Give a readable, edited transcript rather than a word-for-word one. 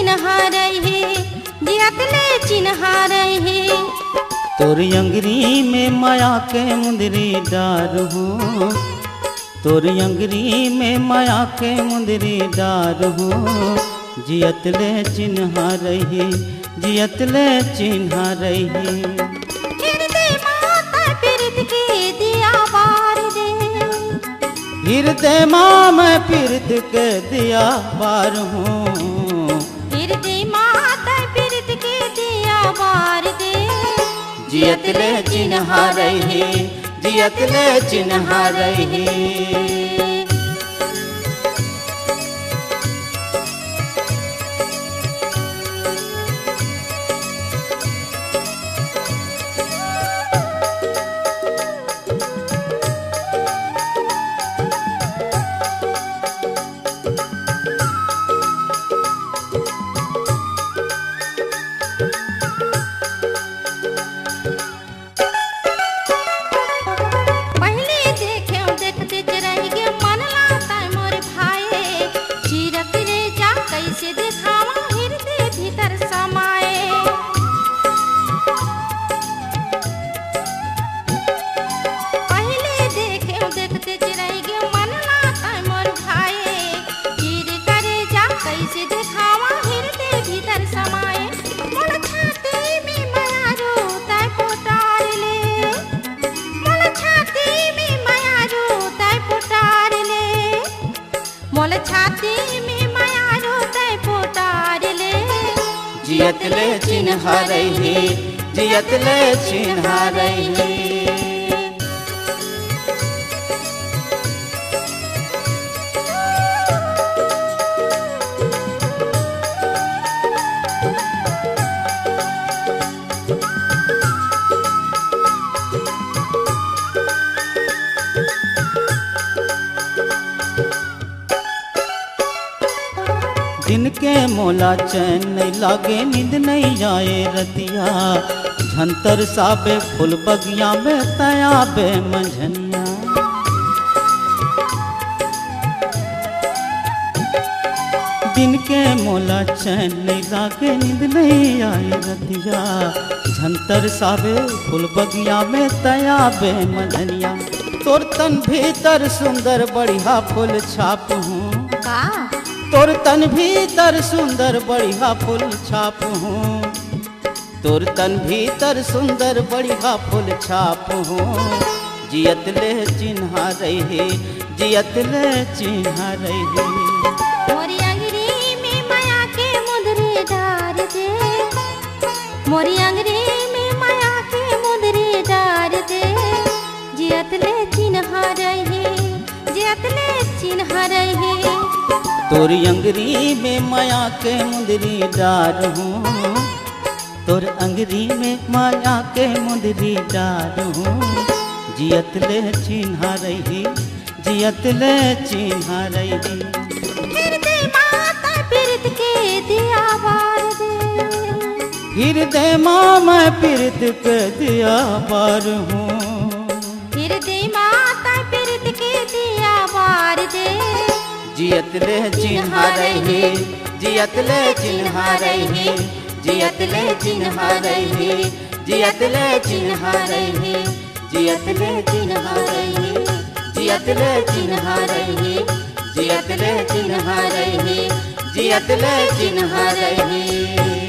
चिन्हा रहे, जियत ले चिन्हा रहे। तोर अंगरी में माया के मुंदरी डार हूँ, तोर अंगरी में माया के मुंदरी डार हूँ। जियत ले चिन्हा रही, जियत ले चिन्हा रही। हृदय माता पीरत के दिया बार दे, हृदय माँ मैं पीरत के दिया बार हूँ। हृदय माता पीरत के दिया बार दे। जियत ले चिन्हा रही, जियत ले चिन्हा रही। जियत ले चिन्हा रही, जियत ले चिन्हा रही। दिन के मोला चैन नहीं लागे, नींद नहीं आए रतिया। झंतर साबे फूल बगिया में तया बे मंझनिया। दिन के मोला चैन नहीं लागे, नींद नहीं आए रतिया। झंतर साबे फूल बगिया में तया बे मंझनिया। तोर तन भीतर सुंदर बढ़िया फूल छाप हूँ, तोर तन भीतर सुंदर बढ़िया फूल छाप हूँ। तोर तन भीतर सुंदर बढ़िया फूल छाप हूँ। जियत ले चिन्हा रही, जियत ले चिन्हा रही। मोरी अंगरी में माया के मुंदरी डार दे, मोरी अंगरी में माया के मुंदरी डार दे। जियत ले चिन्हा रही, जियत ले चिन्हा रही। तोर अंगरी में माया के मुंदरी डार हूँ, तोर अंगरी में माया के मुंदरी डार हूँ। जियत ले चिन्हा रही, जियत ले चिन्हा रही। हृदय माता पीरत के दिया बार दे, हृदय माँ मैं पीरत के दिया बार हूँ। हृदय माता पीरत के दिया बार दे। जियत ले चिन्हा रही, जियत ले चिन्हा रही। जियत ले चिन्हा रही, जियत ले चिन्हा रही। जियत ले चिन्हा रही, जियत ले चिन्हा रही। जियत ले चिन्हा रही, जियत ले चिन्हा रही।